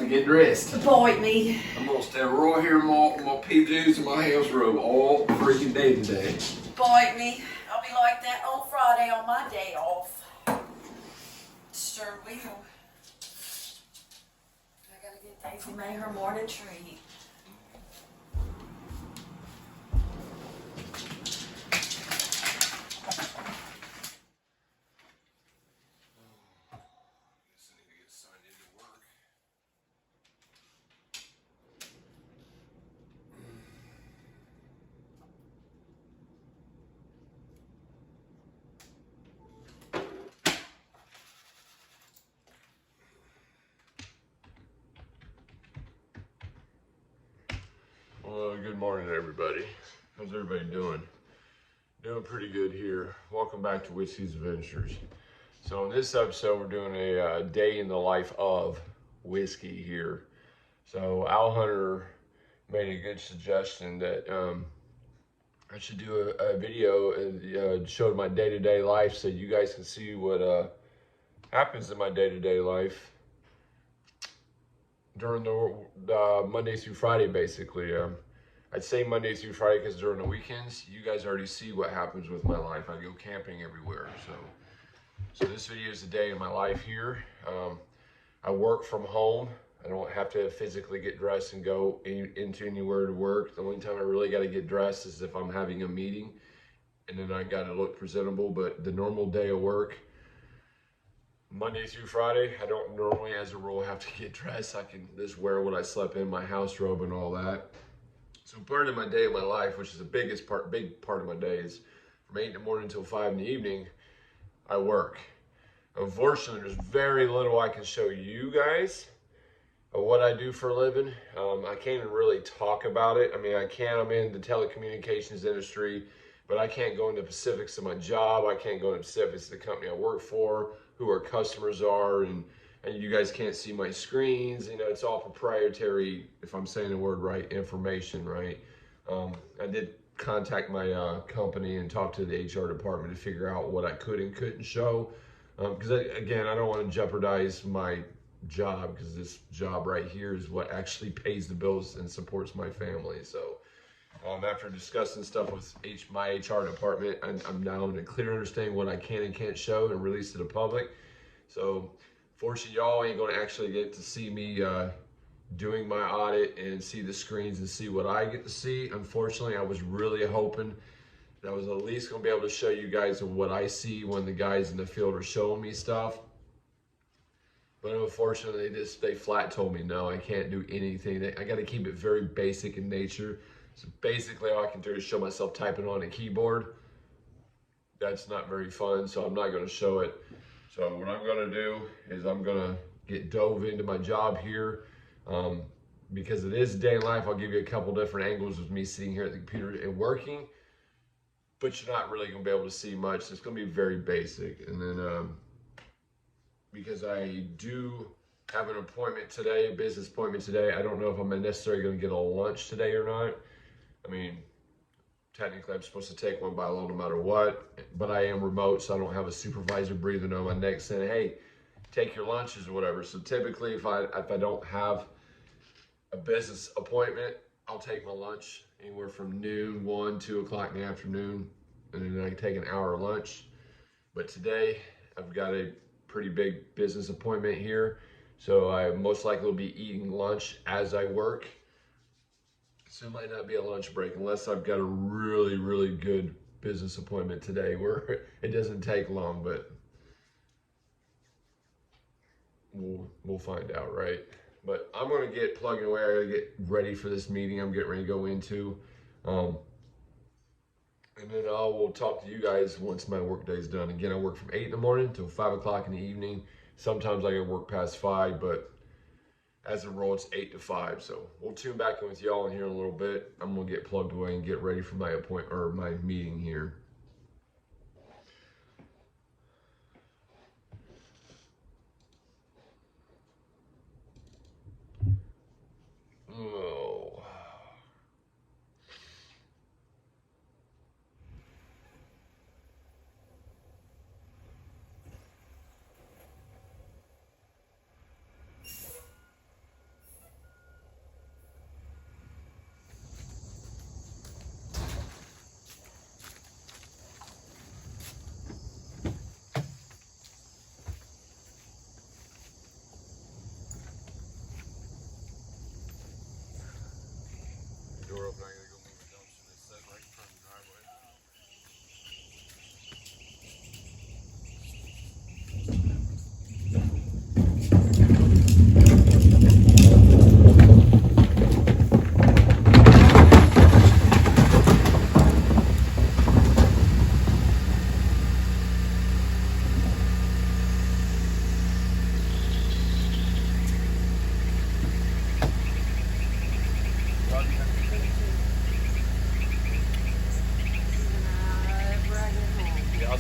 get dressed. Avoid me. I'm gonna stay right here in my PJs and my house robe all freaking day today. Avoid me. I'll be like that on Friday on my day off. Sure will. I gotta get Daisy May her morning treat. Well, good morning, everybody. How's everybody doing? Doing pretty good here. Welcome back to Wiskey's Adventures. So in this episode, we're doing a day in the life of Wiskey here. So Al Hunter made a good suggestion that I should do a video and show my day-to-day life so you guys can see what happens in my day-to-day life during the Monday through Friday, basically. I'd say Monday through Friday because during the weekends, you guys already see what happens with my life. I go camping everywhere. So this video is a day in my life here. I work from home. I don't have to physically get dressed and go into anywhere to work. The only time I really got to get dressed is if I'm having a meeting, and then I got to look presentable. But the normal day of work, Monday through Friday, I don't normally, as a rule, have to get dressed. I can just wear what I slept in, my house robe and all that. So part of my day of my life, which is the big part of my day, is from 8 in the morning until 5 in the evening, I work. Unfortunately, there's very little I can show you guys of what I do for a living. I can't even really talk about it. I mean, I can. I'm in the telecommunications industry, but I can't go into specifics of my job. I can't go into specifics of the company I work for, who our customers are, and you guys can't see my screens. You know, it's all proprietary, if I'm saying the word right, information, right? I did contact my company and talk to the HR department to figure out what I could and couldn't show. Because again, I don't want to jeopardize my job, because this job right here is what actually pays the bills and supports my family. So after discussing stuff with my HR department, I'm now in a clear understanding what I can and can't show and release to the public. So fortunately, y'all ain't going to actually get to see me doing my audit and see the screens and see what I get to see. Unfortunately, I was really hoping that I was at least going to be able to show you guys what I see when the guys in the field are showing me stuff. But unfortunately, they flat told me, no, I can't do anything. I got to keep it very basic in nature. So basically, all I can do is show myself typing on a keyboard. That's not very fun, so I'm not going to show it. So what I'm going to do is I'm going to get dove into my job here. Because it is a day in life, I'll give you a couple different angles of me sitting here at the computer and working. But you're not really going to be able to see much. So it's going to be very basic. And then because I do have an appointment today, a business appointment today, I don't know if I'm necessarily going to get a lunch today or not. I mean, technically I'm supposed to take one by law no matter what, but I am remote, so I don't have a supervisor breathing on my neck saying, hey, take your lunches or whatever. So typically if I don't have a business appointment, I'll take my lunch anywhere from noon, 1, 2 o'clock in the afternoon, and then I take an hour lunch. But today I've got a pretty big business appointment here, so I most likely will be eating lunch as I work. So it might not be a lunch break unless I've got a really, really good business appointment today where it doesn't take long, but we'll find out, right? But I'm going to get plugging away. I got to get ready for this meeting I'm getting ready to go into. And then I will talk to you guys once my work day is done. Again, I work from 8 in the morning until 5 o'clock in the evening. Sometimes I can work past 5, but as a rule, it's 8 to 5. So we'll tune back in with y'all in here in a little bit. I'm going to get plugged away and get ready for my appointment or my meeting here. Oh.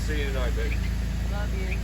see you tonight, baby. Love you.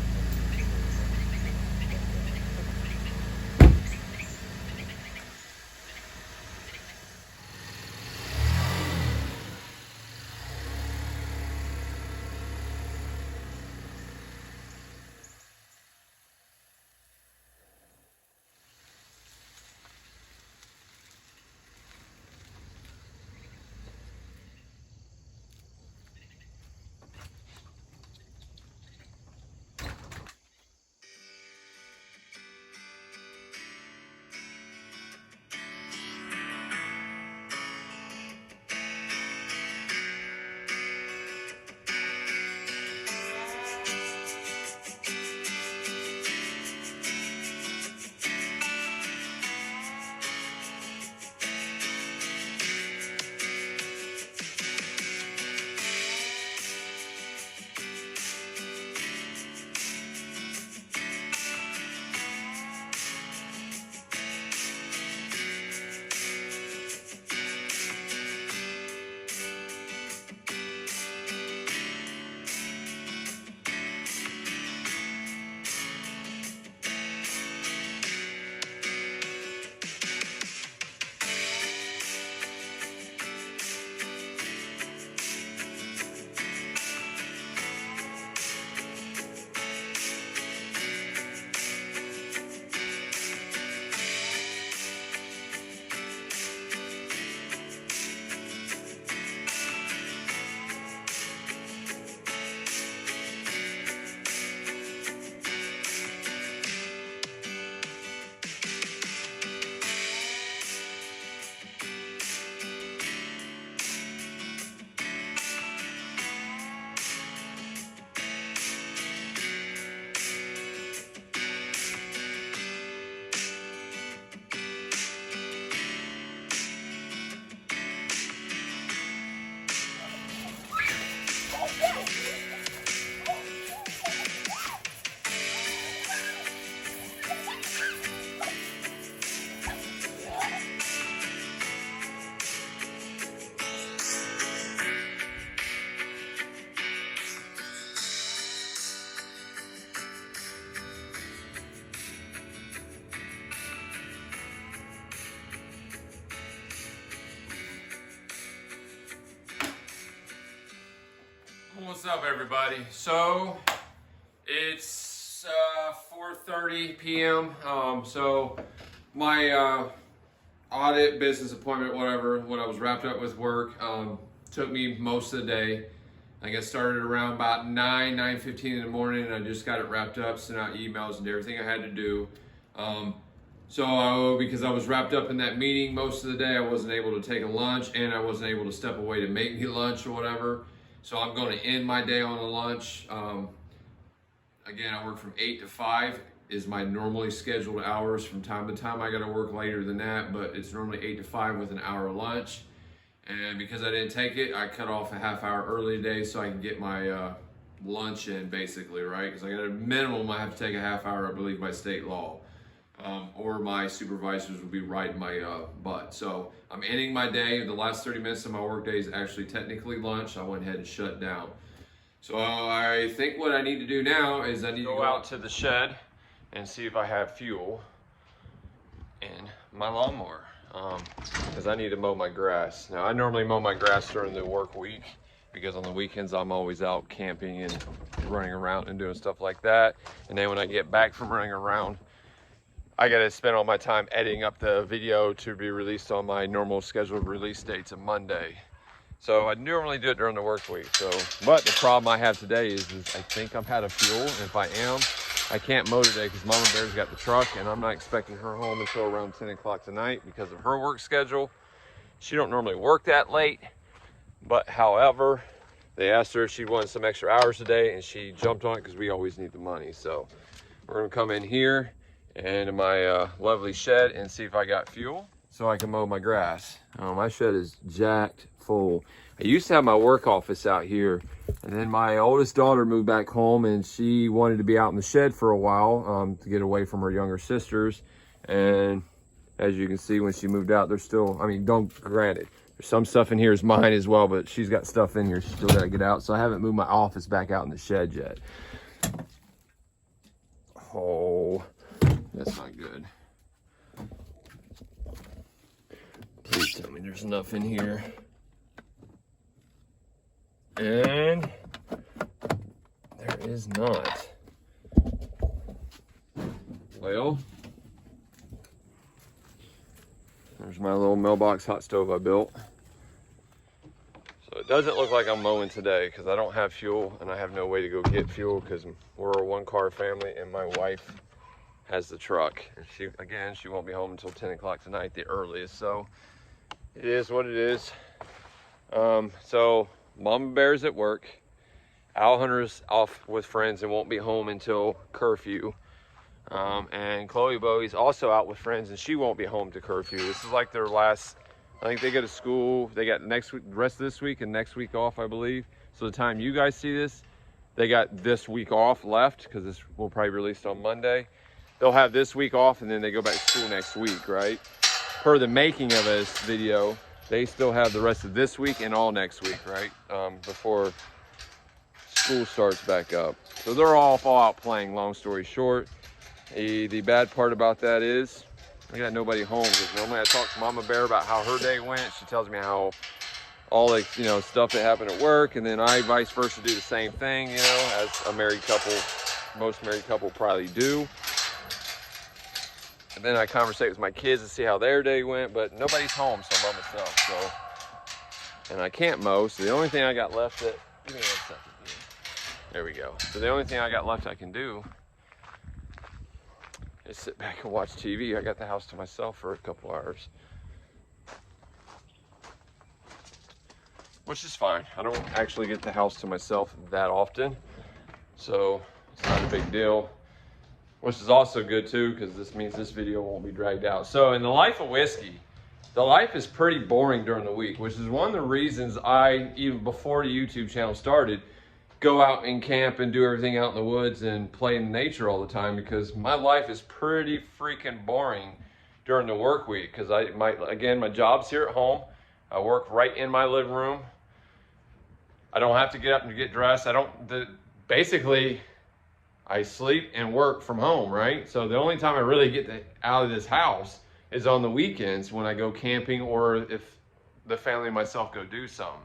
What's up, everybody? So it's 4:30 p.m. So my audit, business appointment, whatever, when I was wrapped up with work, took me most of the day. I got started around about 9:15 in the morning, and I just got it wrapped up, sent out emails and everything I had to do. Because I was wrapped up in that meeting most of the day, I wasn't able to take a lunch, and I wasn't able to step away to make me lunch or whatever. So I'm going to end my day on a lunch. Again, I work from 8 to 5 is my normally scheduled hours. From time to time, I got to work later than that, but it's normally 8 to 5 with an hour lunch. And because I didn't take it, I cut off a half hour early today so I can get my lunch in, basically, right? Because I got a minimum, I have to take a half hour, I believe, by state law. Or my supervisors will be riding my butt. So I'm ending my day. The last 30 minutes of my work day is actually technically lunch. I went ahead and shut down. So I think what I need to do now is I need to go out to the shed and see if I have fuel in my lawnmower. Because I need to mow my grass. Now I normally mow my grass during the work week because on the weekends I'm always out camping and running around and doing stuff like that. And then when I get back from running around, I gotta spend all my time editing up the video to be released on my normal scheduled release dates of Monday. So I normally do it during the work week. But the problem I have today is I think I'm out of fuel. And if I am, I can't mow today because Mama Bear's got the truck and I'm not expecting her home until around 10 o'clock tonight because of her work schedule. She don't normally work that late, but however, they asked her if she wanted some extra hours today and she jumped on it because we always need the money. So we're gonna come in here and in my lovely shed and see if I got fuel so I can mow my grass. My shed is jacked full. I used to have my work office out here, and then my oldest daughter moved back home and she wanted to be out in the shed for a while to get away from her younger sisters. And As you can see, when she moved out, there's still, I mean, don't, granted, there's some stuff in here is mine as well, but she's got stuff in here she's still got to get out. So I haven't moved my office back out in the shed yet. Oh, that's not good. Please tell me there's enough in here. And there is not. Well, there's my little mailbox hot stove I built. So it doesn't look like I'm mowing today because I don't have fuel and I have no way to go get fuel because we're a one-car family and my wife has the truck. And she won't be home until 10 o'clock tonight, the earliest. So it is what it is. So Mama Bear's at work. Owl Hunter's off with friends and won't be home until curfew. And Chloe Bowie's also out with friends and she won't be home to curfew. This is like their last, I think they go to school. They got next week, the rest of this week and next week off, I believe. So the time you guys see this, they got this week off left because this will probably be released on Monday. They'll have this week off and then they go back to school next week, right? Per the making of this video, they still have the rest of this week and all next week, right? Before school starts back up. So they're all out playing, long story short. The bad part about that is I got nobody home because normally I talk to Mama Bear about how her day went. She tells me how all the, you know, stuff that happened at work, and then I vice versa do the same thing, you know, as a married couple, most married couple probably do. And then I conversate with my kids to see how their day went, but nobody's home, so I'm by myself. So, and I can't mow, so the only thing I got left that, give me 1 second. There we go. So the only thing I got left I can do is sit back and watch TV. I got the house to myself for a couple hours, which is fine. I don't actually get the house to myself that often, so it's not a big deal, which is also good too, because this means this video won't be dragged out. So in the life of Whiskey, the life is pretty boring during the week, which is one of the reasons I, even before the YouTube channel started, go out and camp and do everything out in the woods and play in nature all the time, because my life is pretty freaking boring during the work week. Because my job's here at home. I work right in my living room. I don't have to get up and get dressed. Basically, I sleep and work from home, right? So the only time I really get out of this house is on the weekends when I go camping, or if the family and myself go do something.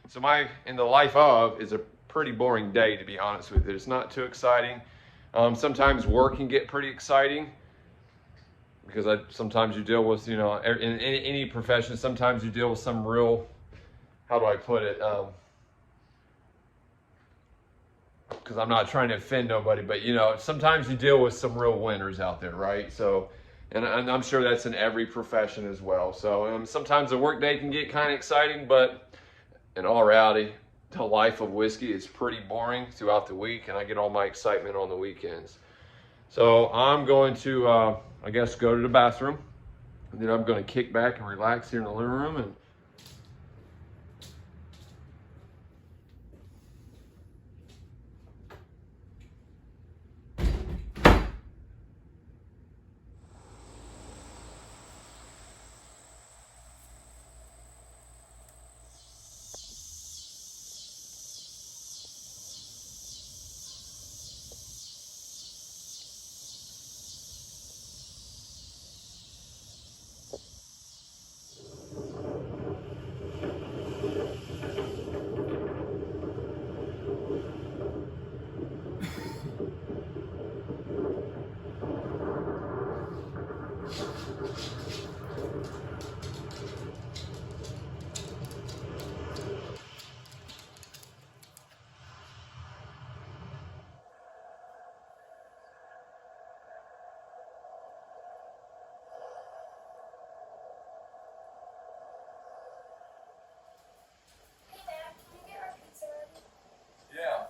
So in the life of is a pretty boring day, to be honest with you. It's not too exciting. Sometimes work can get pretty exciting because sometimes you deal with, you know, in any profession, sometimes you deal with some real, how do I put it? Because I'm not trying to offend nobody, but you know, sometimes you deal with some real winners out there, right? So, and I'm sure that's in every profession as well. So sometimes the work day can get kind of exciting, but in all reality, the life of Whiskey is pretty boring throughout the week, and I get all my excitement on the weekends. So I'm going to, I guess, go to the bathroom, and then I'm going to kick back and relax here in the living room. And yeah.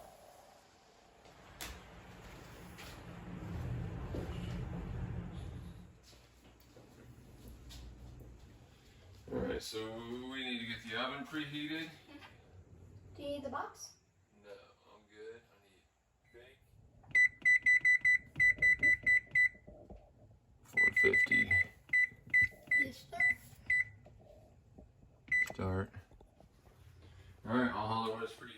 All right, so we need to get the oven preheated. Do you need the box? No, I'm good. I need bake. 450. start. All right, I'll holler when it's for you.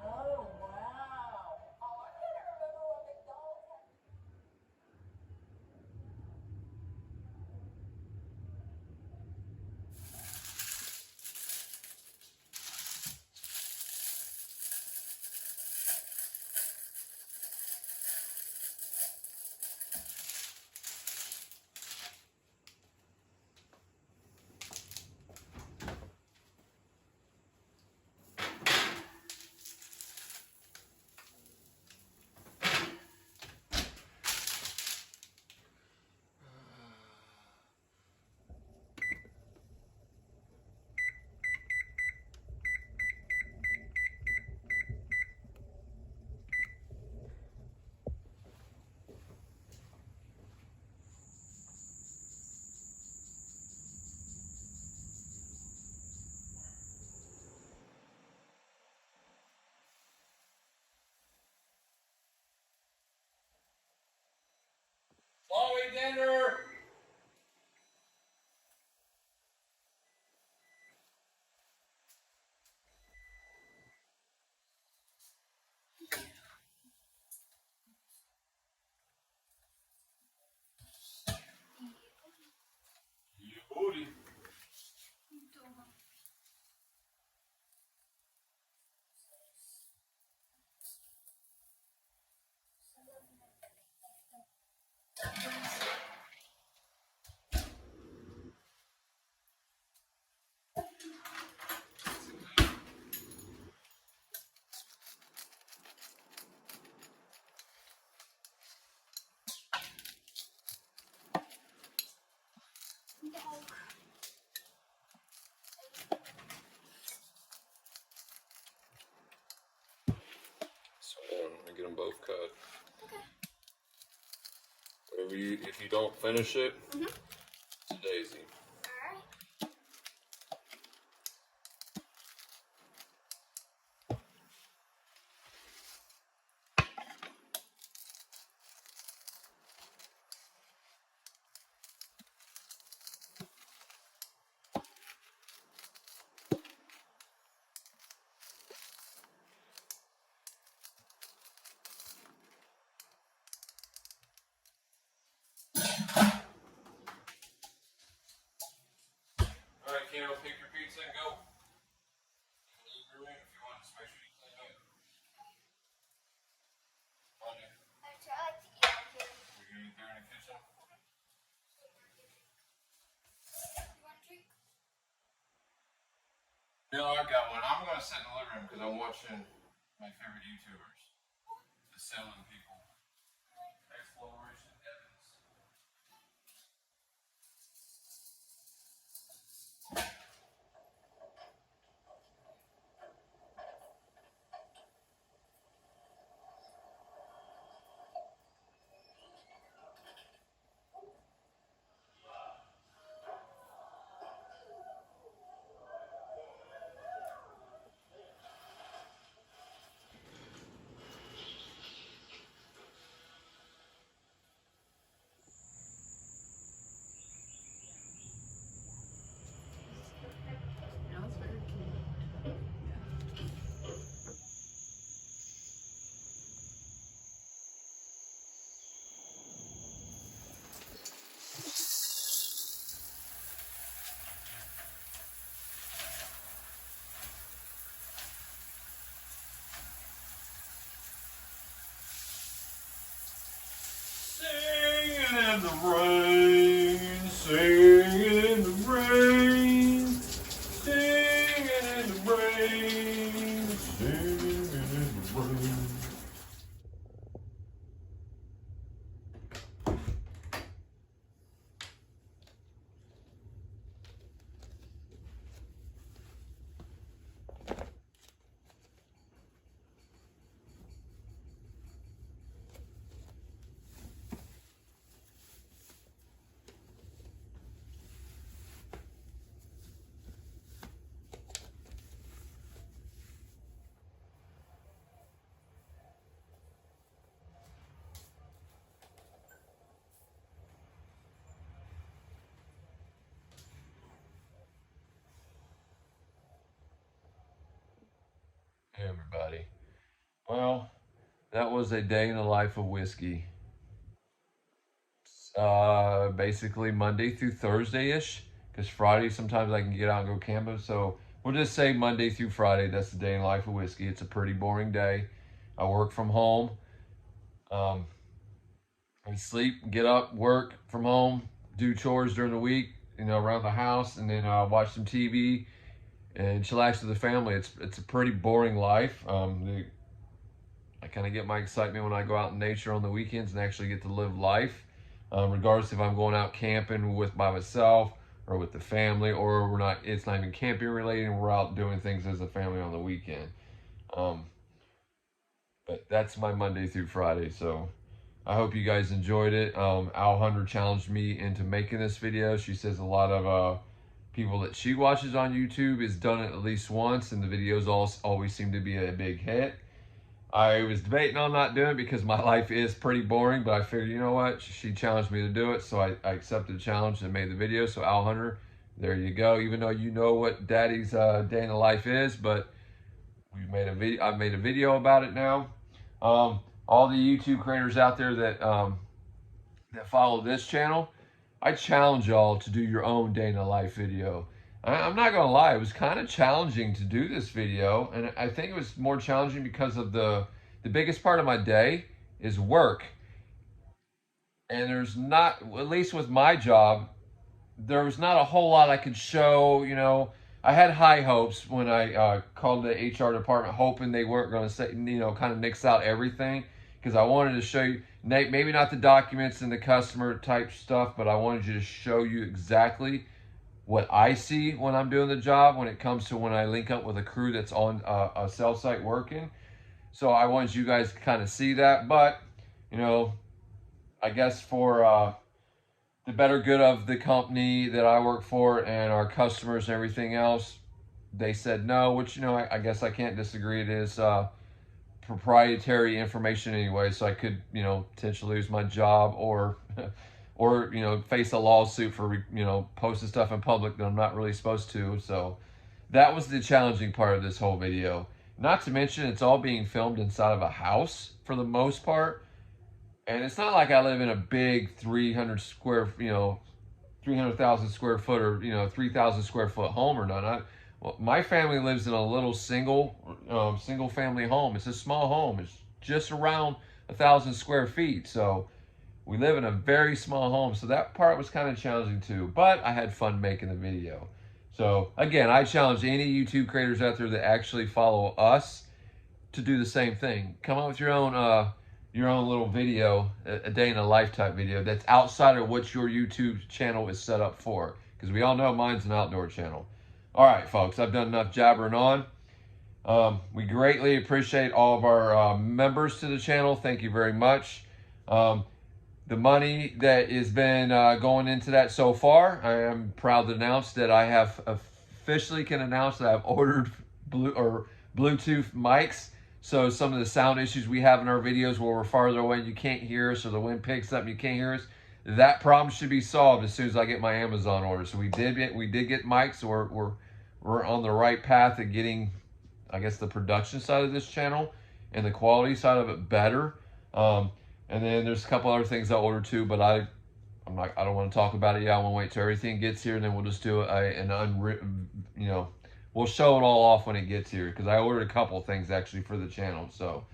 Oh, wow. Oh, I can't remember what McDonald's had. Chloe, dinner! You booty. So let me get them both cut. Okay. Whatever you, if you don't finish it, Mhm. it's a daisy. Alright. All right, Keno, pick your pizza and go. Leave your room if you want. Just make sure you clean up. On you. Actually, I like to eat out here. You're gonna eat there in the kitchen. You want a drink? No, I got one. I'm gonna sit in the living room because I'm watching my favorite YouTubers, the selling people. Exploration Evans. in the rain, singing in the rain, singing in the rain, singing in the rain. Hey everybody. Well, that was a day in the life of Whiskey. Basically Monday through Thursday-ish, because Friday sometimes I can get out and go camping. So we'll just say Monday through Friday. That's the day in the life of Whiskey. It's a pretty boring day. I work from home. I sleep, get up, work from home, do chores during the week, around the house, and then watch some TV and chillax with the family. It's a pretty boring life. I kind of get my excitement when I go out in nature on the weekends and actually get to live life. Regardless if I'm going out camping by myself or with the family, or it's not even camping related, and we're out doing things as a family on the weekend. But that's my Monday through Friday. So I hope you guys enjoyed it. Al Hunter challenged me into making this video. She says a lot of people that she watches on YouTube has done it at least once, and the videos always seem to be a big hit. I was debating on not doing it because my life is pretty boring, but I figured, you know what? She challenged me to do it, so I accepted the challenge and made the video. So Al Hunter, there you go. Even though you know what Daddy's day in the life is, but I've made a video about it now. All the YouTube creators out there that follow this channel, I challenge y'all to do your own day in the life video. I'm not gonna lie, it was kind of challenging to do this video, and I think it was more challenging because of the biggest part of my day is work. And there's not, at least with my job, there was not a whole lot I could show. I had high hopes when I called the HR department, hoping they weren't going to say, kind of nix out everything, because I wanted to show you, maybe not the documents and the customer type stuff, but I wanted you to show you exactly what I see when I'm doing the job, when it comes to when I link up with a crew that's on a cell site working. So I wanted you guys to kind of see that, but, I guess for the better good of the company that I work for and our customers and everything else, they said no, which, I guess I can't disagree. It is proprietary information anyway, so I could, potentially lose my job or face a lawsuit for, posting stuff in public that I'm not really supposed to. So that was the challenging part of this whole video. Not to mention, it's all being filmed inside of a house for the most part. And it's not like I live in a big 300,000 square foot or, 3,000 square foot home or not. My family lives in a little single family home. It's a small home. It's just around 1,000 square feet. So we live in a very small home. So that part was kind of challenging too, but I had fun making the video. So again, I challenge any YouTube creators out there that actually follow us to do the same thing. Come up with your own little video, a day in a life type video that's outside of what your YouTube channel is set up for. Because we all know mine's an outdoor channel. All right, folks, I've done enough jabbering on. We greatly appreciate all of our members to the channel. Thank you very much. The money that has been going into that so far, I am proud to announce that I have officially can announce that I've ordered Bluetooth mics. So some of the sound issues we have in our videos where we're farther away and you can't hear us, or the wind picks up and you can't hear us, that problem should be solved as soon as I get my Amazon order. So we did get mics, so we're on the right path of getting, I guess, the production side of this channel and the quality side of it better. And then there's a couple other things I ordered too, but I don't want to talk about it yet. I want to wait till everything gets here, and then we'll just do we'll show it all off when it gets here, because I ordered a couple things actually for the channel. So,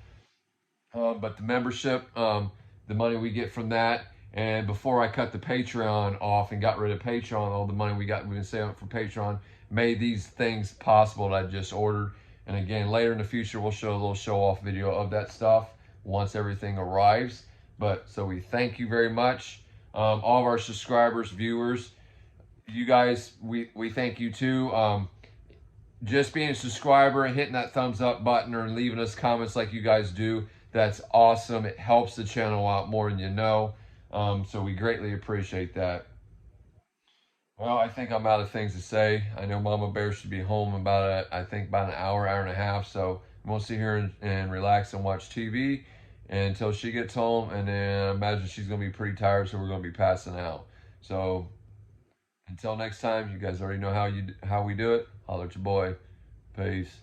but the membership, the money we get from that, And before I cut the Patreon off and got rid of Patreon, all the money we've been saving up for Patreon, made these things possible that I just ordered. And again, later in the future, we'll show a little show-off video of that stuff once everything arrives. But so we thank you very much. All of our subscribers, viewers, you guys, we thank you too. Just being a subscriber and hitting that thumbs up button or leaving us comments like you guys do, that's awesome. It helps the channel out more than you know. So we greatly appreciate that. Well, I think I'm out of things to say. I know Mama Bear should be home about an hour and a half. So I'm gonna sit here and relax and watch TV until she gets home, and then I imagine she's gonna be pretty tired, so we're gonna be passing out. So until next time, you guys already know how we do it. Holler at your boy. Peace.